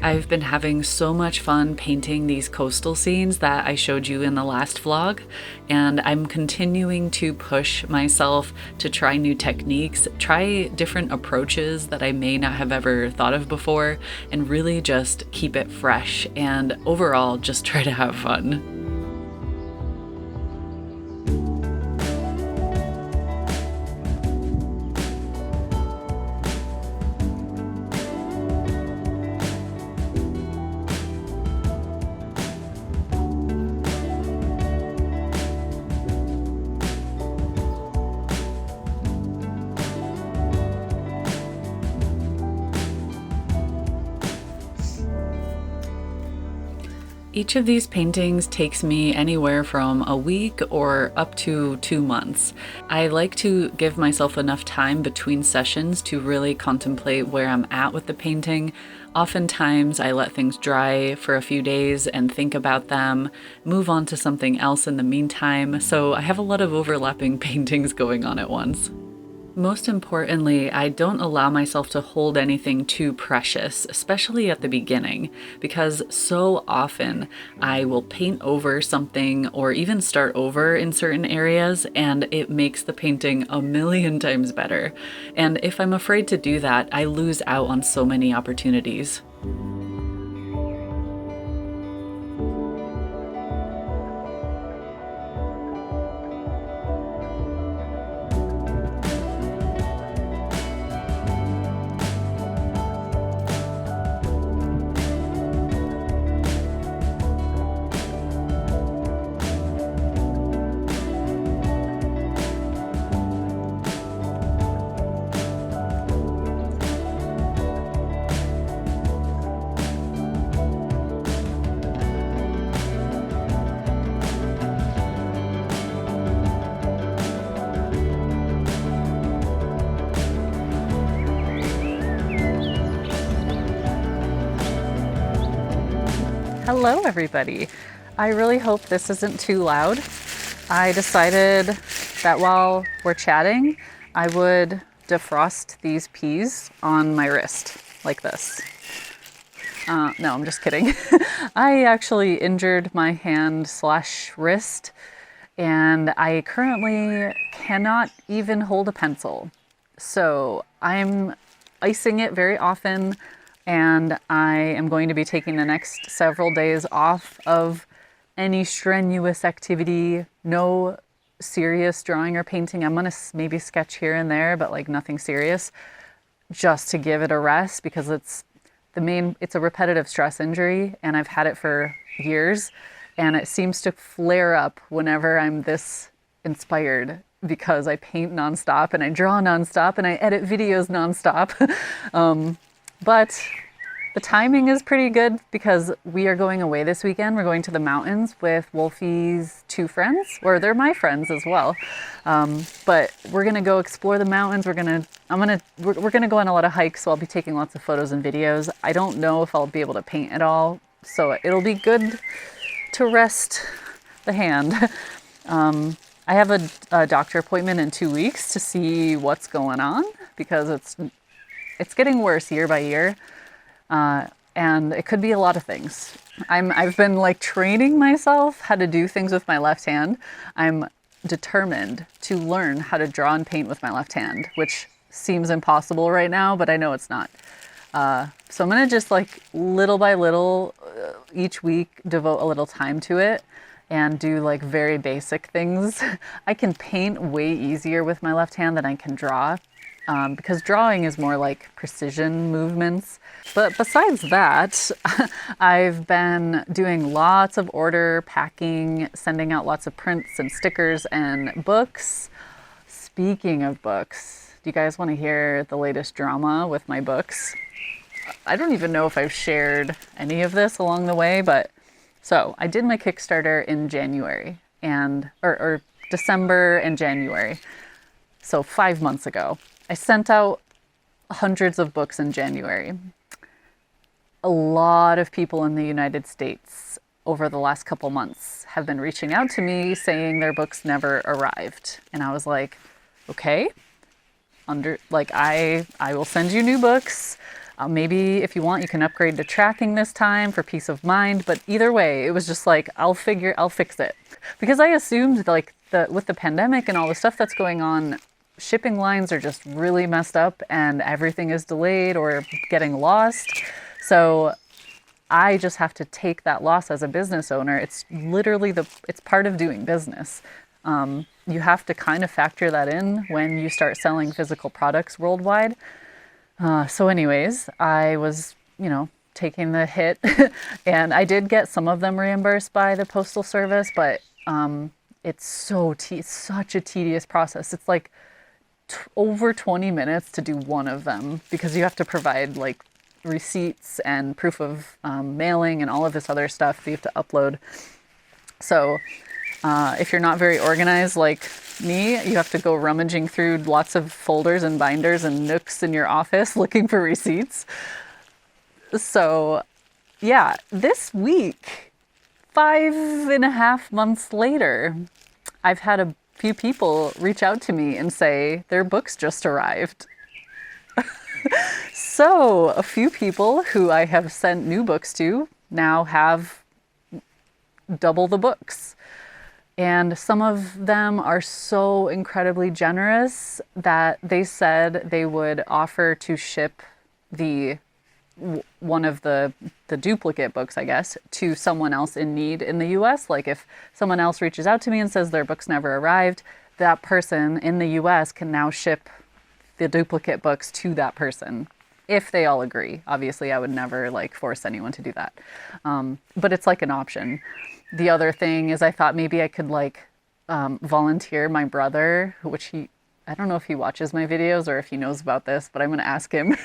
I've been having so much fun painting these coastal scenes that I showed you in the last vlog, and I'm continuing to push myself to try new techniques, try different approaches that I may not have ever thought of before, and really just keep it fresh and overall just try to have fun. Each of these paintings takes me anywhere from a week or up to 2 months. I like to give myself enough time between sessions to really contemplate where I'm at with the painting. Oftentimes I let things dry for a few days and think about them, move on to something else in the meantime, so I have a lot of overlapping paintings going on at once. Most importantly, I don't allow myself to hold anything too precious, especially at the beginning, because so often I will paint over something or even start over in certain areas, and it makes the painting a million times better. And if I'm afraid to do that, I lose out on so many opportunities. Hello everybody. I really hope this isn't too loud. I decided that while we're chatting, I would defrost these peas on my wrist like this. No, I'm just kidding. I actually injured my hand/wrist, and I currently cannot even hold a pencil. So I'm icing it very often, and I am going to be taking the next several days off of any strenuous activity, no serious drawing or painting. I'm gonna maybe sketch here and there, but like nothing serious, just to give it a rest, because it's a repetitive stress injury, and I've had it for years, and it seems to flare up whenever I'm this inspired, because I paint nonstop and I draw nonstop and I edit videos nonstop. But the timing is pretty good because we are going away this weekend. We're going to the mountains with Wolfie's 2 friends, or they're my friends as well. But we're gonna go explore the mountains. We're gonna go on a lot of hikes, so I'll be taking lots of photos and videos. I don't know if I'll be able to paint at all, so it'll be good to rest the hand. I have a doctor appointment in 2 weeks to see what's going on, because it's getting worse year by year, and it could be a lot of things. I've been like training myself how to do things with my left hand. I'm determined to learn how to draw and paint with my left hand, which seems impossible right now, but I know it's not. So I'm gonna just like little by little each week devote a little time to it and do like very basic things. I can paint way easier with my left hand than I can draw. Because drawing is more like precision movements. But besides that, I've been doing lots of order packing, sending out lots of prints and stickers and books. Speaking of books, do you guys want to hear the latest drama with my books? I don't even know if I've shared any of this along the way, but so I did my Kickstarter in January or December and January. So 5 months ago. I sent out hundreds of books in January. A lot of people in the United States over the last couple months have been reaching out to me saying their books never arrived. And I was like, okay, I will send you new books. Maybe if you want, you can upgrade to tracking this time for peace of mind. But either way, it was just like, I'll fix it. Because I assumed like with the pandemic and all the stuff that's going on, shipping lines are just really messed up and everything is delayed or getting lost. So I just have to take that loss as a business owner. It's literally it's part of doing business. You have to kind of factor that in when you start selling physical products worldwide. So anyways, I was, taking the hit and I did get some of them reimbursed by the Postal Service, but it's such a tedious process. It's like over 20 minutes to do one of them because you have to provide like receipts and proof of mailing and all of this other stuff that you have to upload. So if you're not very organized like me, you have to go rummaging through lots of folders and binders and nooks in your office looking for receipts. So yeah, this week, 5.5 months later, I've had a few people reach out to me and say their books just arrived. So a few people who I have sent new books to now have double the books. And some of them are so incredibly generous that they said they would offer to ship one of the duplicate books, I guess, to someone else in need in the US. Like if someone else reaches out to me and says their book's never arrived, that person in the US can now ship the duplicate books to that person if they all agree. Obviously, I would never like force anyone to do that. But it's like an option. The other thing is I thought maybe I could like volunteer my brother, which I don't know if he watches my videos or if he knows about this, but I'm going to ask him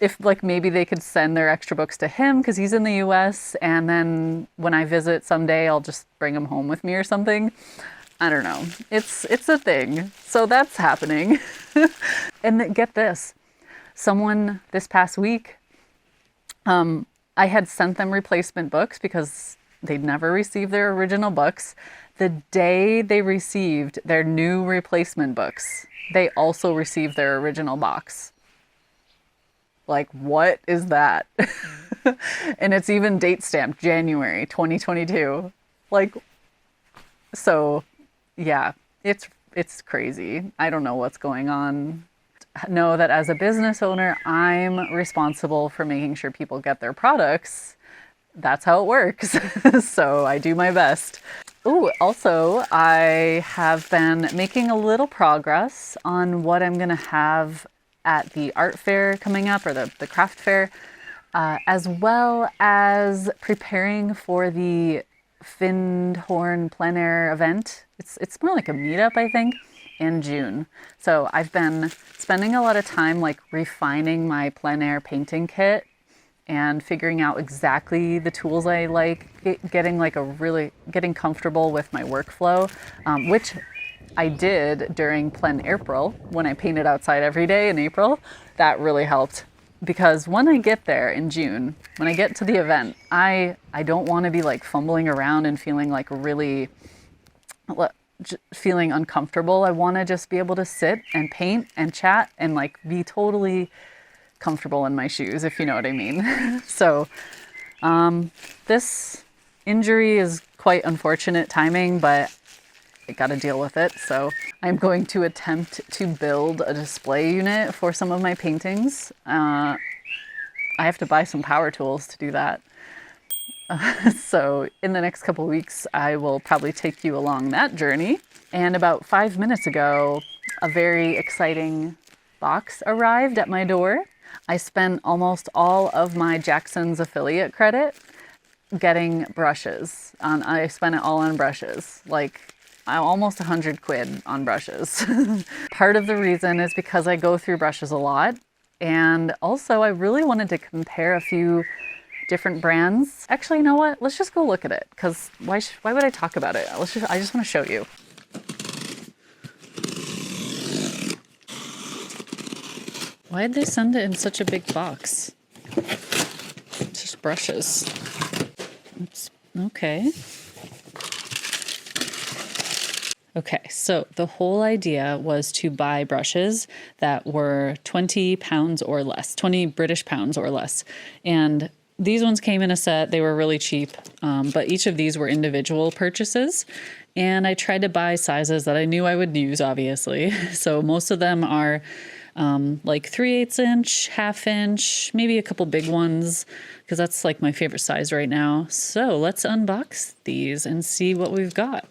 if like maybe they could send their extra books to him because he's in the US, and then when I visit someday, I'll just bring them home with me or something. I don't know. It's a thing. So that's happening. And get this. Someone this past week, I had sent them replacement books because they'd never received their original books. The day they received their new replacement books, they also received their original box. Like, what is that? And it's even date stamped January 2022. Like, so yeah, it's crazy. I don't know what's going on. Know that as a business owner, I'm responsible for making sure people get their products. That's how it works. So I do my best. Oh, also, I have been making a little progress on what I'm going to have at the art fair coming up, or the craft fair, as well as preparing for the Findhorn plein air event. It's more like a meetup, I think, in June. So I've been spending a lot of time like refining my plein air painting kit and figuring out exactly the tools I like, getting comfortable with my workflow, which I did during Plein April when I painted outside every day in April. That really helped because when I get there in June, when I get to the event, I don't want to be like fumbling around and feeling like really feeling uncomfortable. I want to just be able to sit and paint and chat and like be totally comfortable in my shoes, if you know what I mean. So this injury is quite unfortunate timing, but I got to deal with it. So I'm going to attempt to build a display unit for some of my paintings. I have to buy some power tools to do that. So in the next couple of weeks, I will probably take you along that journey. And about 5 minutes ago, a very exciting box arrived at my door. I spent almost all of my Jackson's affiliate credit getting brushes. I spent it all on brushes, like almost 100 quid on brushes. Part of the reason is because I go through brushes a lot. And also I really wanted to compare a few different brands. Actually, you know what? Let's just go look at it, because why would I talk about it? I just want to show you. Why did they send it in such a big box? It's just brushes. Oops. Okay. Okay, so the whole idea was to buy brushes that were 20 pounds or less, 20 British pounds or less. And these ones came in a set. They were really cheap, but each of these were individual purchases. And I tried to buy sizes that I knew I would use, obviously. So most of them are like 3/8 inch, 1/2 inch, maybe a couple big ones, because that's like my favorite size right now. So let's unbox these and see what we've got.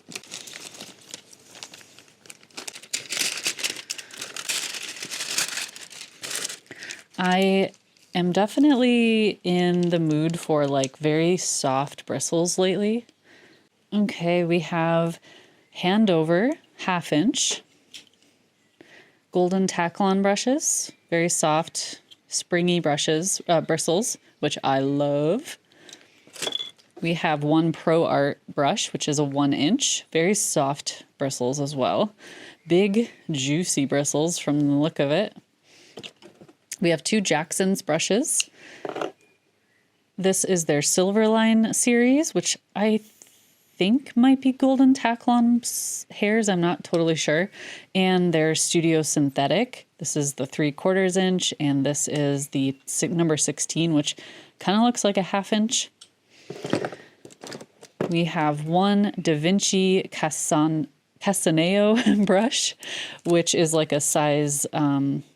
I am definitely in the mood for like very soft bristles lately. Okay, we have hand over 1/2 inch Golden Taklon brushes, very soft, springy bristles, which I love. We have one Pro Art brush, which is a 1 inch, very soft bristles as well. Big, juicy bristles from the look of it. We have two Jackson's brushes. This is their Silverline series, which I think might be Golden Taklon hairs. I'm not totally sure. And their Studio Synthetic. This is the 3/4 inch, and this is the number 16, which kind of looks like a 1/2 inch. We have one Da Vinci Castaneo brush, which is like a size,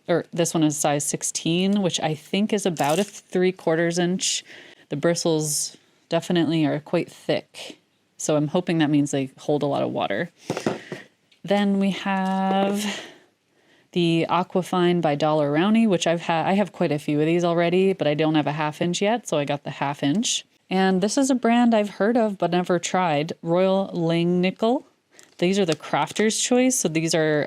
or this one is size 16, which I think is about a 3/4 inch. The bristles definitely are quite thick, so I'm hoping that means they hold a lot of water. Then we have the Aquafine by Daler-Rowney, which I have quite a few of these already, but I don't have a 1/2 inch yet, so I got the 1/2 inch. And this is a brand I've heard of but never tried, Royal Langnickel. These are the Crafter's Choice, so these are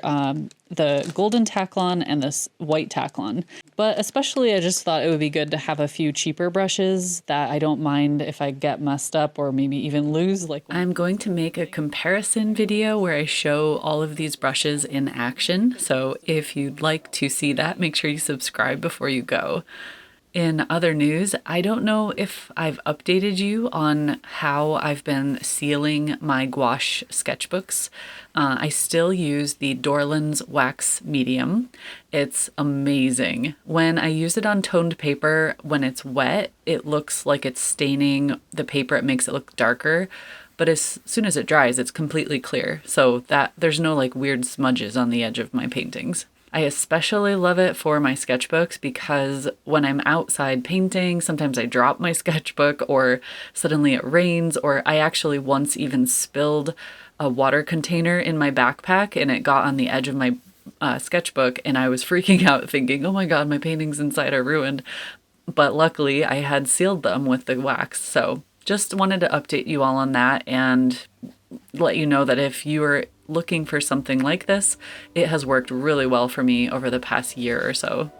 the Golden Taklon and this White Taklon. But especially I just thought it would be good to have a few cheaper brushes that I don't mind if I get messed up or maybe even lose. Like, I'm going to make a comparison video where I show all of these brushes in action, so if you'd like to see that, make sure you subscribe before you go. In other news, I don't know if I've updated you on how I've been sealing my gouache sketchbooks. I still use the Dorland's Wax Medium. It's amazing. When I use it on toned paper, when it's wet, it looks like it's staining the paper. It makes it look darker. But as soon as it dries, it's completely clear. So that there's no like weird smudges on the edge of my paintings. I especially love it for my sketchbooks because when I'm outside painting, sometimes I drop my sketchbook or suddenly it rains, or I actually once even spilled a water container in my backpack and it got on the edge of my sketchbook, and I was freaking out thinking, oh my God, my paintings inside are ruined. But luckily I had sealed them with the wax. So just wanted to update you all on that and let you know that if you are looking for something like this, it has worked really well for me over the past year or so.